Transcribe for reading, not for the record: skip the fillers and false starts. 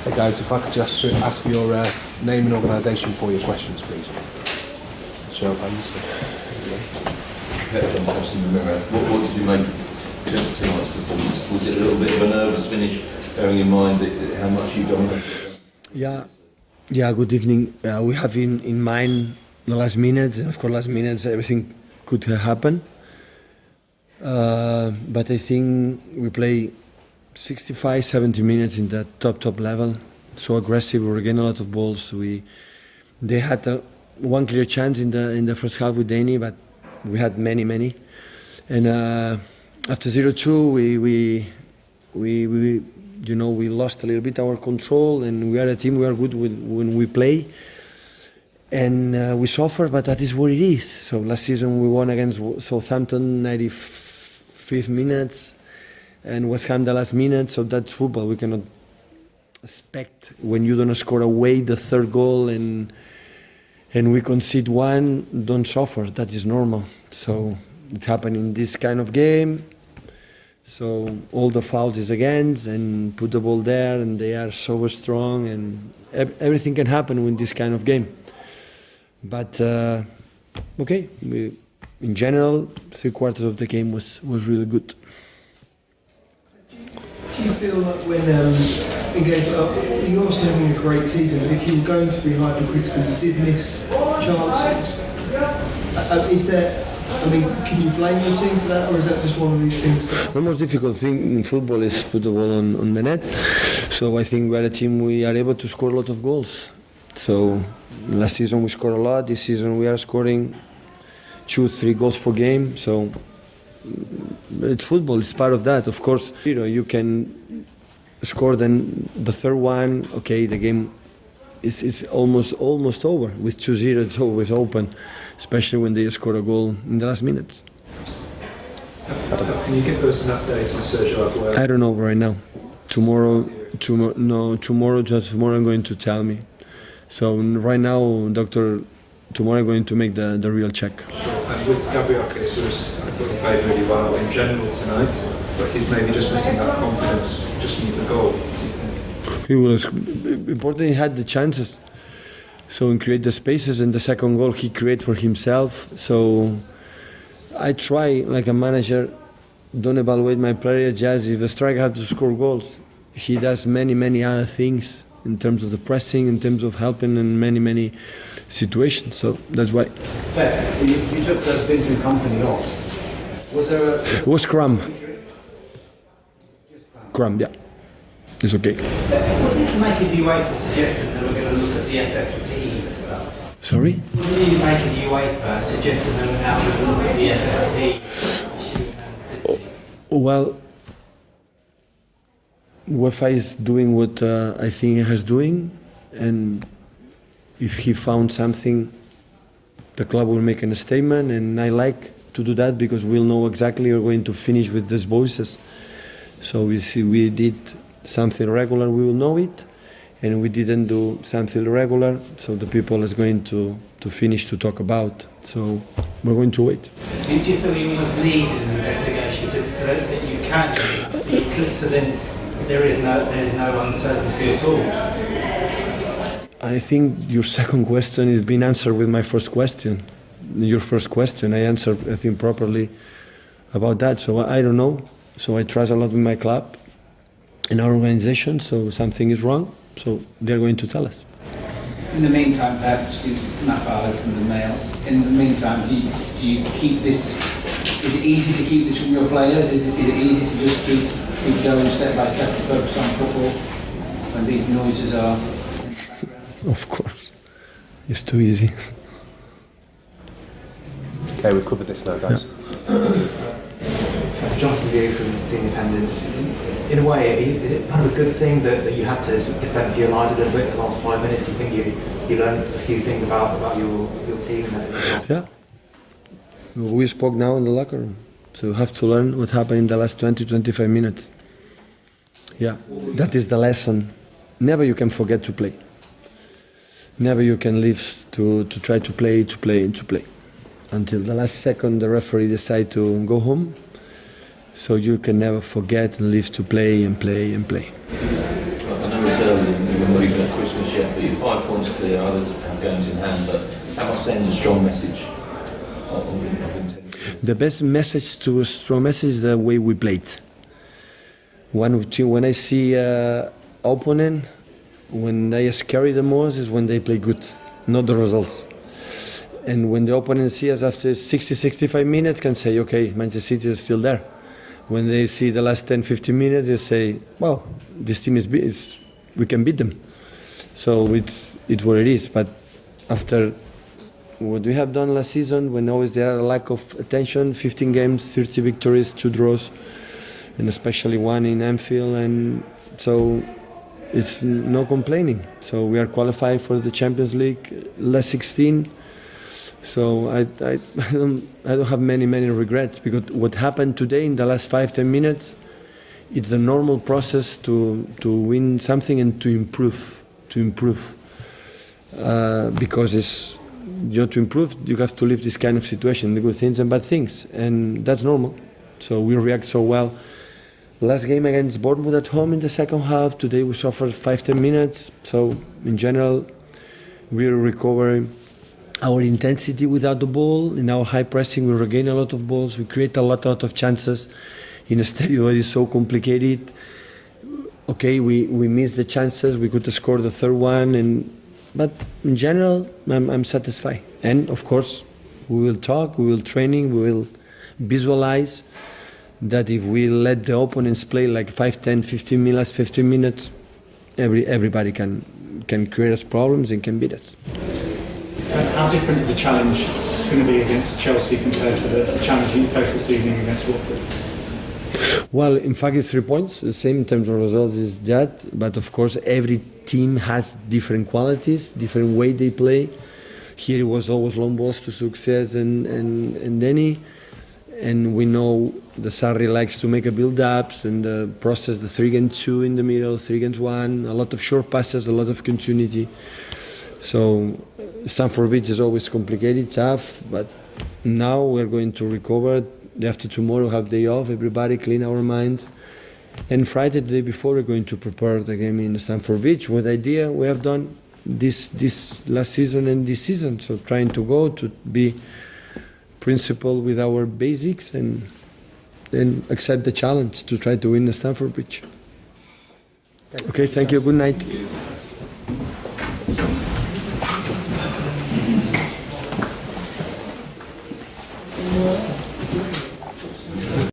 Hey guys, if I could just ask for your name and organisation for your questions, please. Show of hands. What did you make of tonight's performance? Was it a little bit of a nervous finish, bearing in mind how much you dominated? Yeah. Good evening. We have in mind the last minutes, and of course, last minutes everything could happen. But I think we play 65, 70 minutes in that top level. So aggressive. We were getting a lot of balls. They had one clear chance in the first half with Danny, but we had many. And after 0-2, we lost a little bit our control. And we are a team. We are good when we play. And we suffer, but that is what it is. So last season we won against Southampton 95th minutes. And West Ham the last minute, so that's football. We cannot expect when you don't score away the third goal and we concede one, don't suffer. That is normal. So it happened in this kind of game. So all the fouls is against and put the ball there, and they are so strong, and everything can happen in this kind of game. But okay, in general, 3/4 of the game was really good. Do you feel like when you're obviously having a great season, but if you were going to be hypercritical, you did miss chances. Can you blame your team for that, or is that just one of these things? The most difficult thing in football is put the ball on the net. So I think we're a team, we are able to score a lot of goals. So last season we scored a lot. This season we are scoring 2-3 goals per game. So it's football, it's part of that. Of course, you can score then the third one, okay, the game is almost over. With 2-0 it's always open, especially when they score a goal in the last minutes. Can you give us an update on Sergio Aguero? I don't know right now. Tomorrow I'm going to tell me. So right now, doctor, tomorrow I'm going to make the real check. And with Gabriel Jesus, I thought he played really well in general tonight, but he's maybe just missing that confidence, just needs a goal. He was important, he had the chances. So he created the spaces, and the second goal he created for himself. So I try, like a manager, don't evaluate my player just if a striker has to score goals. He does many other things in terms of the pressing, in terms of helping in many situations. So that's why. Pep, you took the Vincent Kompany off. Was there a... It was Crum. Crum, yeah. It's okay. What did you make of UEFA suggesting they were going to look at the FFP stuff? Sorry? What did you make of UEFA suggesting they were now going to look at the FFP? Well, UEFA is doing what I think he is doing, and if he found something, the club will make a statement, and I like to do that because we'll know exactly we're going to finish with these voices. So we did something regular, we will know it, and we didn't do something irregular, so the people is going to finish to talk about. So we're going to wait. Do you feel you must need an investigation so that you can, so then there is no uncertainty at all? I think your second question is being answered with my first question. Your first question, I answered, I think, properly about that. So I don't know. So I trust a lot in my club, in our organization. So something is wrong. So they're going to tell us. In the meantime, Matt Barlow from the Mail. In the meantime, do you keep this? Is it easy to keep this from your players? Is it easy to just keep going step by step and focus on football when these noises are? Of course, it's too easy. Okay, we've covered this now, guys. Jonathan View from The Independent. In a way, is it kind of a good thing that you had to defend your line a little bit in the last 5 minutes? Do you think you learned a few things about your team? Yeah. We spoke now in the locker room, so you have to learn what happened in the last 20-25 minutes. Yeah, that is the lesson. Never you can forget to play. Never you can leave to try to play. Until the last second the referee decides to go home. So you can never forget and live to play and play and play. I know it's early in the we're not even at Christmas yet, but you're 5 points clear, others have games in hand, but that must send a strong message of intent. The best message to a strong message is the way we played. When I see opponent, when they are scary the most is when they play good, not the results. And when the opponent sees us after 60-65 minutes, can say, okay, Manchester City is still there. When they see the last 10-15 minutes, they say, well, this team is we can beat them. So it's what it is. But after what we have done last season, when always there are a lack of attention, 15 games, 30 victories, 2 draws, and especially 1 in Anfield, and so it's no complaining. So we are qualified for the Champions League, last 16. So I don't have many regrets, because what happened today in the last 5-10 minutes, it's the normal process to win something and to improve. Because to improve, you have to live this kind of situation, the good things and bad things, and that's normal. So we react so well. Last game against Bournemouth at home in the second half. Today we suffered 5-10 minutes. So in general, we recover our intensity without the ball. In our high pressing, we regain a lot of balls. We create a lot of chances in a stadium that is so complicated. Okay, we missed the chances. We could have scored the third one, but in general, I'm satisfied. And of course, we will talk, we will training, we will visualize that if we let the opponents play like 5, 10, 15 minutes, everybody can create us problems and can beat us. How different is the challenge going to be against Chelsea compared to the challenge you faced this evening against Watford? Well, in fact, it's 3 points. The same in terms of results is that. But of course, every team has different qualities, different way they play. Here it was always long balls to success and Denny. And we know the Sarri likes to make a build-ups and the process, the 3 against 2 in the middle, 3 against 1, a lot of short passes, a lot of continuity. So Stamford Bridge is always complicated, tough, but now we're going to recover. After tomorrow, have day off, everybody clean our minds. And Friday, the day before, we're going to prepare the game in Stamford Bridge. What idea we have done this last season and this season. So trying to go to be principled with our basics and accept the challenge to try to win the Stamford Bridge. Okay, thank you. Good night.